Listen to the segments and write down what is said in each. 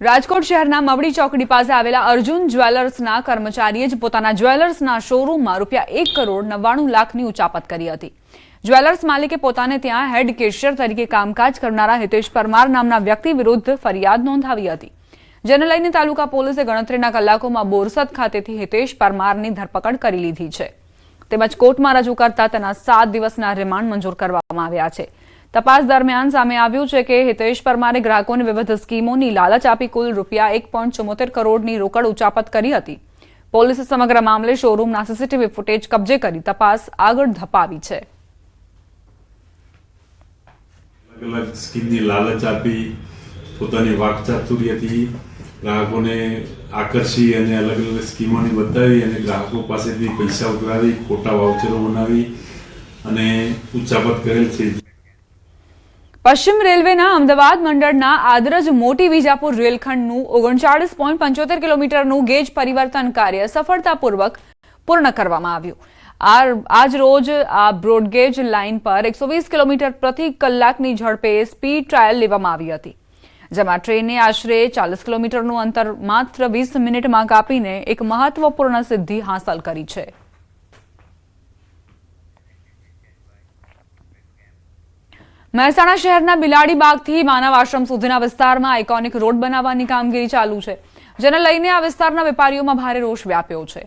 રાજકોટ શહેરના મવડી ચોકડી પાસે આવેલા અર્જુન જ્વેલર્સના કર્મચારીએ જ પોતાના જ્વેલર્સના શોરૂમમાં ₹1,99,00,000ની ઉચાપત કરી હતી। જ્વેલર્સ માલિકે પોતાને ત્યાં હેડ કેશિયર તરીકે કામકાજ કરનારા હિતેશ પરમાર નામના વ્યક્તિ વિરુદ્ધ ફરિયાદ નોંધાવી હતી, જેને લઈને તાલુકા પોલીસે ગણતરીના કલાકોમાં બોરસદ ખાતેથી હિતેશ પરમારની ધરપકડ કરી લીધી છે, તેમજ કોર્ટમાં રજૂ કરતા તેના 7 દિવસના રિમાન્ડ મંજૂર કરવામાં આવ્યા છે। तपास दरमियान सामे आव्युं छे के हितेश परमारे ग्राहकोने विविध स्कीमोनी लालच आपी कुल ₹1.74 करोड़नी रोकड़ उचापत करी हती। पोलीसे समग्र मामले शोरूमना सीसीटीवी फूटेज कब्जे करी तपास आगळ धपावी छे। अलग स्कीमनी लालच आपी पोतानी वाकचातुर्यथी ग्राहकोने आकर्षी अने अलग अलग स्कीमोनी बतावी अने ग्राहको पासेथी पैसा उघरावी खोटा वाउचरो बनावी अने उचापत करेल छे। पश्चिम रेलवेना अमदावाद मंडळना आदरज मोटी विजापुर रेलखंडનું 39.75 કિલોમીટરનું ગેજ પરિવર્તન કાર્ય સફળતાપૂર્વક પૂર્ણ કરવામાં આવ્યું। આજ રોજ આ બ્રોડગેજ લાઇન પર 120 કિલોમીટર પ્રતિ કલાકની ઝડપે સ્પીડ ટ્રાયલ લેવામાં આવી હતી, જેમાં ટ્રેને આશરે 40 કિલોમીટરનું અંતર માત્ર 20 મિનિટમાં કાપીને એક મહત્વપૂર્ણ સિદ્ધિ હાંસલ કરી છે। મહેસાણા શહેરના બિલાડીબાગથી માનવ આશ્રમ સુધીના વિસ્તારમાં આઇકોનિક રોડ બનાવવાની કામગીરી ચાલુ છે, જેને લઈને આ વિસ્તારના વેપારીઓમાં ભારે રોષ વ્યાપ્યો છે।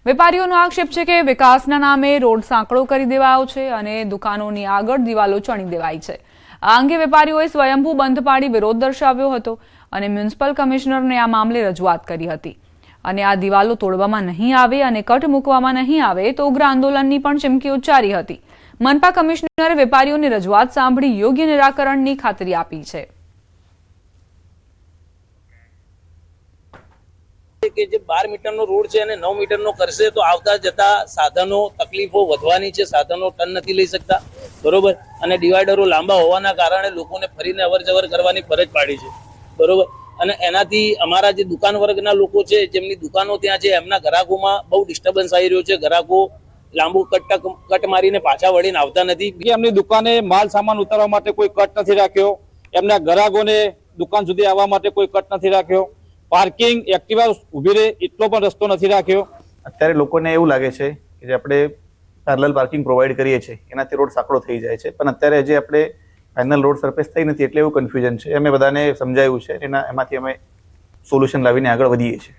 વેપારીઓનો આક્ષેપ છે કે વિકાસના નામે રોડ સાંકડો કરી દેવાયો છે અને દુકાનોની આગળ દિવાલો ચણી દેવાઈ છે। આ અંગે વેપારીઓએ સ્વયંભૂ બંધ પાડી વિરોધ દર્શાવ્યો હતો અને મ્યુનિસિપલ કમિશનરને આ મામલે રજૂઆત કરી હતી અને આ દિવાલો તોડવામાં નહીં આવે અને કટ મૂકવામાં નહીં આવે તો ઉગ્ર આંદોલનની પણ ચીમકી ઉચ્ચારી હતી। मनपा कमिश्नरे वेपारीओनी रजूआत सांभળી योग्य निराकरणनी खातरी आपी छे કે જે 12 મીટરનો રોડ છે અને 9 મીટરનો કરશે તો આવતા જતા સાધનો તકલીફો વધવાની છે, સાધનો ટર્ન નથી લઈ શકતા, બરોબર, અને ડિવાઈડરો લાંબા હોવાના કારણે લોકોને ફરીને અવરજવર કરવાની ફરજ પાડી છે, બરોબર, અને એનાથી અમારા જે દુકાન વર્ગના લોકો છે જેમની દુકાનો ત્યાં છે એમના ગ્રાહકોમાં બહુ ડિસ્ટર્બન્સ આવી રહ્યો છે। ગ્રાહકો લાંબુ કટ મારીને પાછા વળીને આવતા નથી। એમની દુકાને માલ સામાન ઉતારવા માટે કોઈ કટ નથી રાખ્યો, એમના ગ્રાહકોને દુકાન સુધી આવવા માટે કોઈ કટ નથી રાખ્યો, પાર્કિંગ એક્ટિવા ઊભી રહે એટલો પણ રસ્તો નથી રાખ્યો। અત્યારે લોકોને એવું લાગે છે કે જે આપણે પેરેલલ પાર્કિંગ પ્રોવાઈડ કરીએ છીએ એનાથી રોડ સાંકડો થઈ જાય છે, પણ અત્યારે જે આપણે ફાઇનલ રોડ સરફેસ થઈ નથી એટલે એવું કન્ફ્યુઝન છે। અમે બધાને સમજાવ્યું છે, એમાંથી અમે સોલ્યુશન લાવીને આગળ વધીએ છીએ।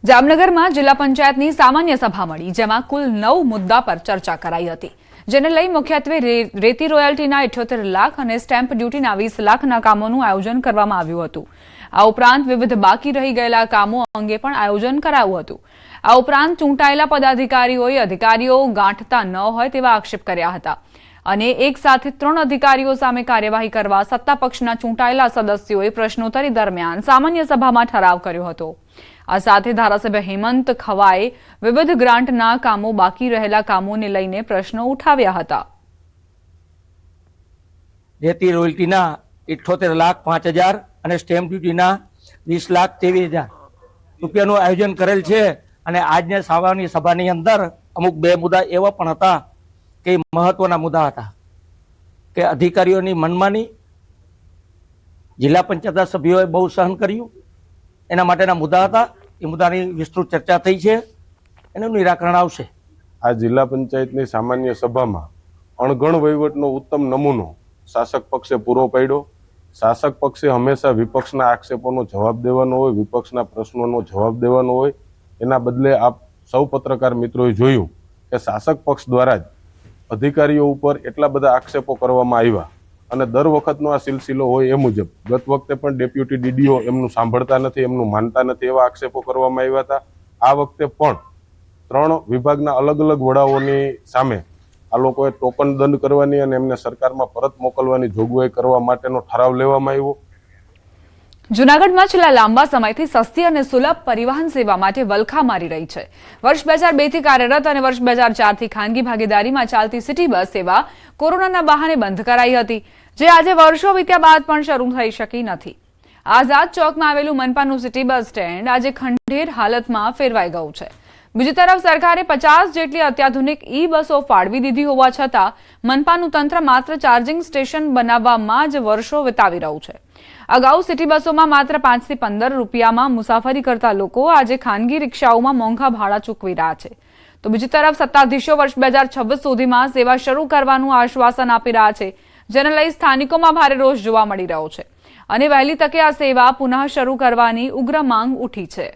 જામનગરમાં જિલ્લા પંચાયતની સામાન્ય સભા મળી, જેમાં કુલ 9 મુદ્દા પર ચર્ચા કરાઈ હતી, જેને લઈ મુખ્યત્વે રેતી રોયલ્ટીના 78 લાખ અને સ્ટેમ્પ ડ્યુટીના 20 લાખના કામોનું આયોજન કરવામાં આવ્યું હતું। આ ઉપરાંત વિવિધ બાકી રહી ગયેલા કામો અંગે પણ આયોજન કરાયું હતું। આ ઉપરાંત ચૂંટાયેલા પદાધિકારીઓએ અધિકારીઓ ગાંઠતા ન હોય તેવા આક્ષેપ કર્યા હતા અને એક સાથે 3 અધિકારીઓ સામે કાર્યવાહી કરવા સત્તા પક્ષના ચૂંટાયેલા સદસ્યોએ પ્રશ્નોત્તરી દરમિયાન સામાન્ય સભામાં ઠરાવ કર્યો હતો। આ સાથે ધારાસભ્ય હેમંત ખવાએ વિવિધ ગ્રાન્ટના કામો બાકી રહેલા કામોને લઈને પ્રશ્નો ઉઠાવ્યા હતા। રેતી રોયલ્ટીના 78,05,000 અને સ્ટેમ્પ ડ્યુટીના 20,23,000 રૂપિયાનું આયોજન કરેલ છે અને આજની સામાન્ય સભાની અંદર અમુક 2 મુદ્દા એવા પણ હતા કે મહત્વના મુદ્દા હતા કે અધિકારીઓની મનમાની જિલ્લા પંચાયતના સભ્યોએ બહુ સહન કર્યું, એના માટેના મુદ્દા હતા। એ મુદ્દાની વિસ્તૃત ચર્ચા થઈ છે, એનું નિરાકરણ આવશે। આ જિલ્લા પંચાયતની સામાન્ય સભામાં અણઘડ વહીવટનો ઉત્તમ નમૂનો શાસક પક્ષે પૂરો પાડ્યો। શાસક પક્ષે હંમેશા વિપક્ષના આક્ષેપોનો જવાબ દેવાનો હોય, વિપક્ષના પ્રશ્નોનો જવાબ દેવાનો હોય, એના બદલે આપ સૌ પત્રકાર મિત્રોએ જોયું કે શાસક પક્ષ દ્વારા જ અધિકારીઓ ઉપર એટલા બધા આક્ષેપો કરવામાં આવ્યા અને દર વખતનો આ સિલસિલો હોય એ મુજબ ગત વખતે પણ ડેપ્યુટી ડીડીઓ એમનું સાંભળતા નથી, એમનું માનતા નથી એવા આક્ષેપો કરવામાં આવ્યા હતા। આ વખતે પણ 3 વિભાગના અલગ અલગ વડાઓની સામે આ લોકોએ ટોકન દંડ કરવાની અને એમને સરકારમાં પરત મોકલવાની જોગવાઈ કરવા માટેનો ઠરાવ લેવામાં આવ્યો। જૂનાગઢમાં છેલ્લા લાંબા સમયથી સસ્તી અને સુલભ પરિવહન સેવા માટે વલખા મારી રહી છે। વર્ષ 2002 થી કાર્યરત અને વર્ષ 2004 થી ખાનગી ભાગીદારીમાં ચાલતી સિટી બસ સેવા કોરોનાના બહાને બંધ કરાઈ હતી, જે આજે વર્ષો વીત્યા બાદ પણ શરૂ થઈ શકી નથી। આઝાદ ચોકમાં આવેલું મનપાનું સિટી બસ સ્ટેન્ડ આજે ખંડેર હાલતમાં ફેરવાઈ ગયું છે। બીજી તરફ સરકારે 50 જેટલી અત્યાધુનિક ઈ બસો ફાળવી દીધી હોવા છતાં મનપાનું તંત્ર માત્ર ચાર્જિંગ સ્ટેશન બનાવવામાં જ વર્ષો વિતાવી રહ્યું છે. અગાઉ સિટી બસોમાં માત્ર 5 થી 15 રૂપિયામાં મુસાફરી કરતા લોકો આજે ખાનગી રિક્ષાઓમાં મોંઘા ભાડા ચૂકવી રહ્યા છે. તો બીજી તરફ સત્તાધીશો વર્ષ 2026 સુધીમાં સેવા શરૂ કરવાનું આશ્વાસન આપી રહ્યા છે, જેને લઈ સ્થાનિકોમાં ભારે રોષ જોવા મળી રહ્યો છે અને વહેલી તકે આ સેવા પુનઃ શરૂ કરવાની ઉગ્ર માંગ ઉઠી છે.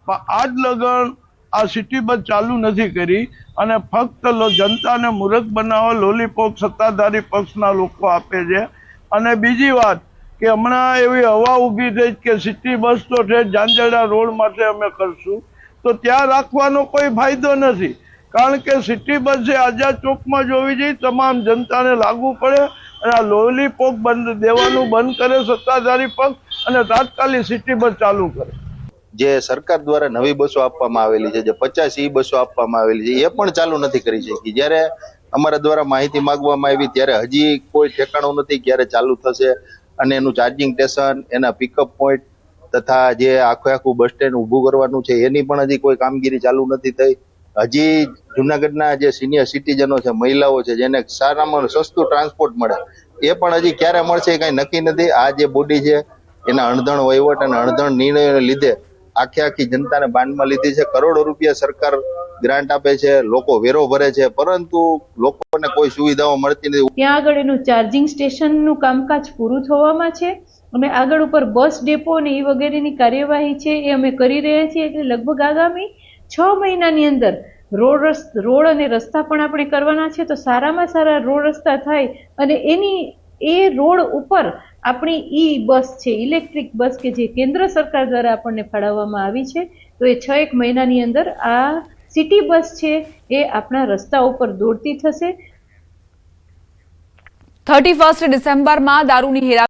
આજ લગન આ સિટી બસ ચાલુ નથી કરી અને ફક્ત જનતાને મૂર્ખ બનાવવા લોલીપોપ સત્તાધારી પક્ષના લોકો આપે છે. અને બીજી વાત કે હમણાં એવી હવા ઊભી થઈ કે સિટી બસ તો છે ઝાંઝરડા રોડ માટે અમે કરશું, તો ત્યાં રાખવાનો કોઈ ફાયદો નથી, કારણ કે સિટી બસ જે આઝાદ ચોકમાં જોવી જોઈએ, તમામ જનતાને લાગુ પડે અને આ લોલીપોપ દેવાનું બંધ કરે સત્તાધારી પક્ષ અને તાત્કાલિક સિટી બસ ચાલુ કરે. જે સરકાર દ્વારા નવી બસો આપવામાં આવેલી છે, જે 50 ઈ બસો આપવામાં આવેલી છે, એ પણ ચાલુ નથી કરી શકી. જ્યારે અમારા દ્વારા માહિતી માંગવામાં આવી ત્યારે હજી કોઈ ઠેકાણું નથી ક્યારે ચાલુ થશે અને એનું ચાર્જિંગ સ્ટેશન, એના પિકઅપ પોઈન્ટ તથા જે આખું બસ સ્ટેન્ડ ઊભું કરવાનું છે એની પણ હજી કોઈ કામગીરી ચાલુ નથી થઈ. હજી જુનાગઢના જે સિનિયર સિટીઝનો છે, મહિલાઓ છે, જેને સારામાં સસ્તું ટ્રાન્સપોર્ટ મળે, એ પણ હજી ક્યારે મળશે એ કઈ નક્કી નથી. આ જે બોડી છે એના અણધણ વહીવટ અને અણધણ નિર્ણયોને લીધે આખી જનતાને બાંધમાં લીધી છે. કરોડો રૂપિયા સરકાર ગ્રાન્ટ આપે છે, લોકો વેરો ભરે છે, પરંતુ લોકોને કોઈ સુવિધાઓ મળતી નથી. ત્યાં આગળ એનું ચાર્જિંગ સ્ટેશનનું કામકાજ પૂરું થવામાં છે અને આગળ ઉપર બસ ડેપો અને એ વગેરેની કાર્યવાહી છે એ અમે કરી રહ્યા છીએ. એટલે લગભગ આગામી 6 મહિનાની અંદર રોડ અને રસ્તા પણ આપણે કરવાના છે. તો સારામાં સારા રોડ રસ્તા થાય અને એ રોડ ઉપર આપણી ઈ બસ છે, ઇલેક્ટ્રિક બસ કે જે કેન્દ્ર સરકાર દ્વારા આપણને ફાળવવામાં આવી છે, તો એ 6-1 મહિનાની અંદર આ સિટી બસ છે એ આપણા રસ્તા ઉપર દોડતી થશે. 31 ડિસેમ્બરમાં દારૂની હેરા